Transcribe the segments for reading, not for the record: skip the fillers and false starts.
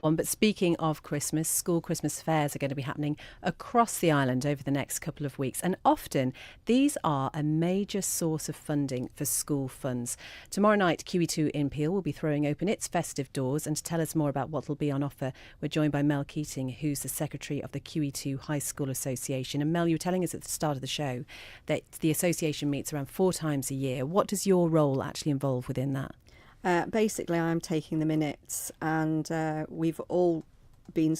But speaking of Christmas, school Christmas fairs are going to be happening across the island over the next couple of weeks. And often these are a major source of funding for school funds. Tomorrow night, QE2 in Peel will be throwing open its festive doors. And to tell us more about what will be on offer, we're joined by Mel Keating, who's the secretary of the QE2 High School Association. And Mel, you were telling us at the start of the show that the association meets around 4 times a year. What does your role actually involve within that? Basically, I'm taking the minutes, and we've all been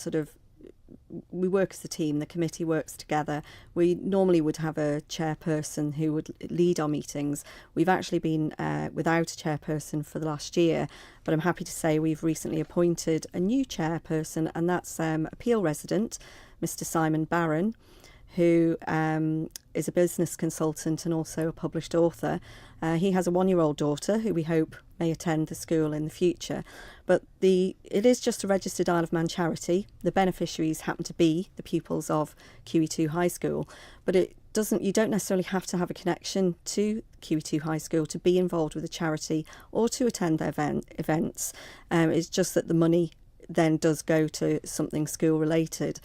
we work as a team, the committee works together. We normally would have a chairperson who would lead our meetings. We've actually been without a chairperson for the last year, but I'm happy to say we've recently appointed a new chairperson, and that's a Peel resident, Mr. Simon Barron, who is a business consultant and also a published author. He has a 1-year-old daughter who we hope may attend the school in the future. But it is just a registered Isle of Man charity. The beneficiaries happen to be the pupils of QE2 High School, but you don't necessarily have to have a connection to QE2 High School to be involved with a charity or to attend their events. It's just that the money then does go to something school related.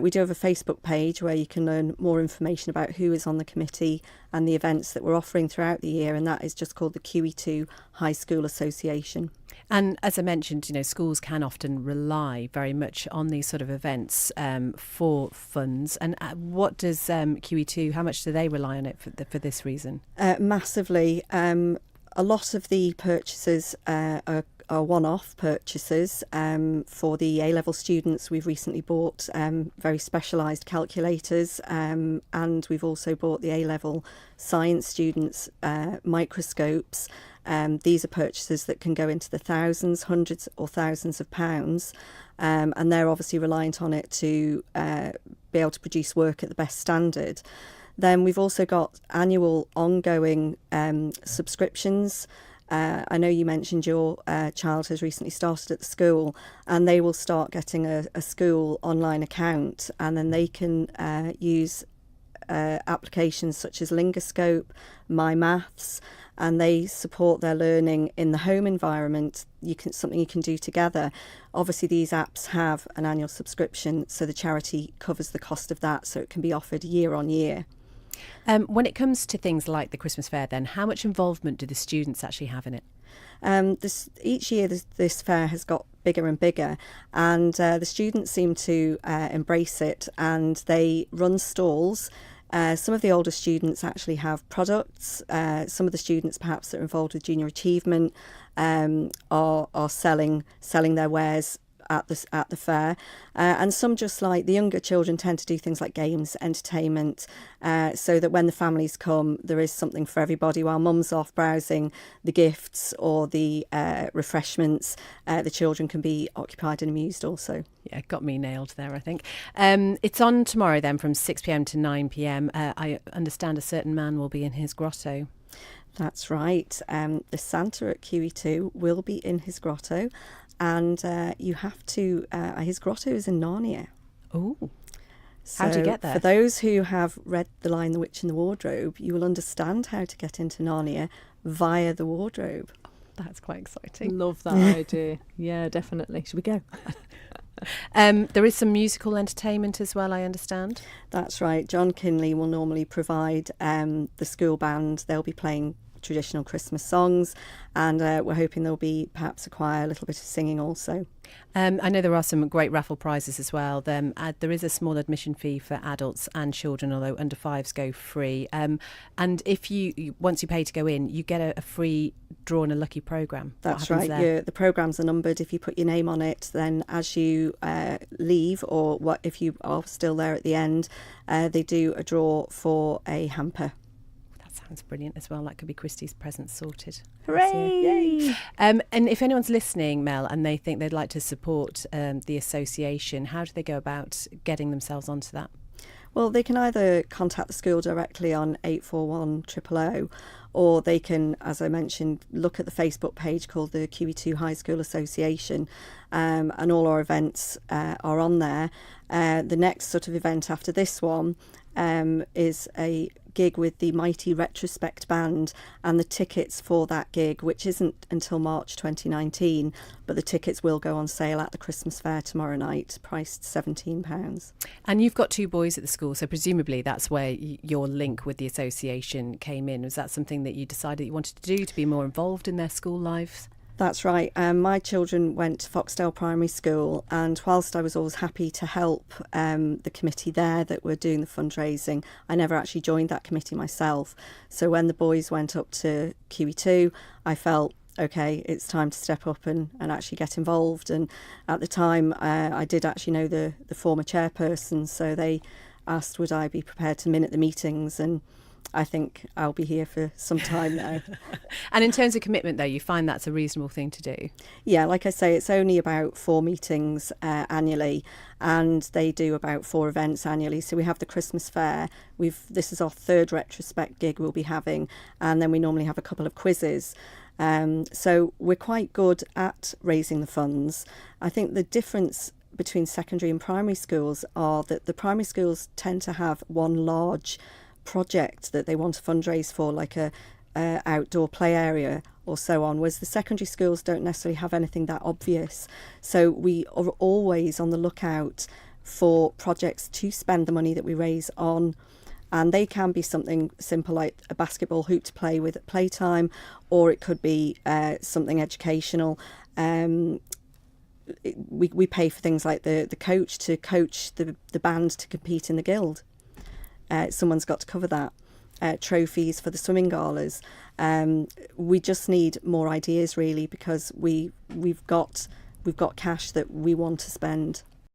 We do have a Facebook page where you can learn more information about who is on the committee and the events that we're offering throughout the year, and that is just called the QE2 High School Association. And as I mentioned, schools can often rely very much on these sort of events for funds. And what does QE2, how much do they rely on it for this reason? Massively. A lot of the purchases are one-off purchases. For the A-level students, we've recently bought very specialised calculators, and we've also bought the A-level science students microscopes. These are purchases that can go into the thousands, hundreds or thousands of pounds, and they're obviously reliant on it to be able to produce work at the best standard. Then we've also got annual ongoing subscriptions. I know you mentioned your child has recently started at the school, and they will start getting a school online account, and then they can use applications such as Lingoscope, My Maths, and they support their learning in the home environment. Something you can do together. Obviously, these apps have an annual subscription, so the charity covers the cost of that, so it can be offered year on year. When it comes to things like the Christmas fair, then, how much involvement do the students actually have in it? Each year this fair has got bigger and bigger, and the students seem to embrace it, and they run stalls. Some of the older students actually have products. Some of the students perhaps that are involved with junior achievement are selling their wares at the fair, and some, just like the younger children, tend to do things like games, entertainment, so that when the families come, there is something for everybody. While mum's off browsing the gifts or the refreshments, the children can be occupied and amused also. Yeah, got me nailed there, I think. It's on tomorrow then from 6 p.m. to 9 p.m. I understand a certain man will be in his grotto. That's right. The Santa at QE2 will be in his grotto, and you have to. His grotto is in Narnia. Oh, so how do you get there? For those who have read The Lion, the Witch and the Wardrobe, you will understand how to get into Narnia via the wardrobe. That's quite exciting. Love that idea. Yeah, definitely. Should we go? There is some musical entertainment as well, I understand. That's right. John Kinley will normally provide the school band. They'll be playing traditional Christmas songs, and we're hoping there'll be perhaps a choir, a little bit of singing also. I know there are some great raffle prizes as well. There is a small admission fee for adults and children, although under 5s go free. And if once you pay to go in, you get a free draw and a lucky programme. That's right. The programmes are numbered. If you put your name on it, then as you leave, or if you are still there at the end, they do a draw for a hamper. Sounds brilliant as well. That could be Christy's present sorted. Hooray! Yay! And if anyone's listening, Mel, and they think they'd like to support the association, how do they go about getting themselves onto that? Well, they can either contact the school directly on 841 000, or they can, as I mentioned, look at the Facebook page called the QE2 High School Association, and all our events are on there. The next sort of event after this one is a gig with the Mighty Retrospect Band, and the tickets for that gig, which isn't until March 2019, but the tickets will go on sale at the Christmas fair tomorrow night, priced £17. And you've got 2 boys at the school, so presumably that's where your link with the association came in. Was that something that you decided you wanted to do, to be more involved in their school lives? That's right. My children went to Foxdale Primary School, and whilst I was always happy to help the committee there that were doing the fundraising, I never actually joined that committee myself. So when the boys went up to QE2, I felt, okay, it's time to step up and actually get involved. And at the time, I did actually know the former chairperson, so they asked would I be prepared to minute the meetings, and I think I'll be here for some time now. And in terms of commitment, though, you find that's a reasonable thing to do? Yeah, like I say, it's only about 4 meetings annually, and they do about 4 events annually. So we have the Christmas fair. This is our 3rd retrospect gig we'll be having, and then we normally have a couple of quizzes. So we're quite good at raising the funds. I think the difference between secondary and primary schools are that the primary schools tend to have one large project that they want to fundraise for, like a outdoor play area or so on, whereas the secondary schools don't necessarily have anything that obvious. So we are always on the lookout for projects to spend the money that we raise on, and they can be something simple like a basketball hoop to play with at playtime, or it could be something educational. We pay for things like the coach to coach the band to compete in the guild. Someone's got to cover that. Trophies for the swimming galas. We just need more ideas, really, because we've got cash that we want to spend.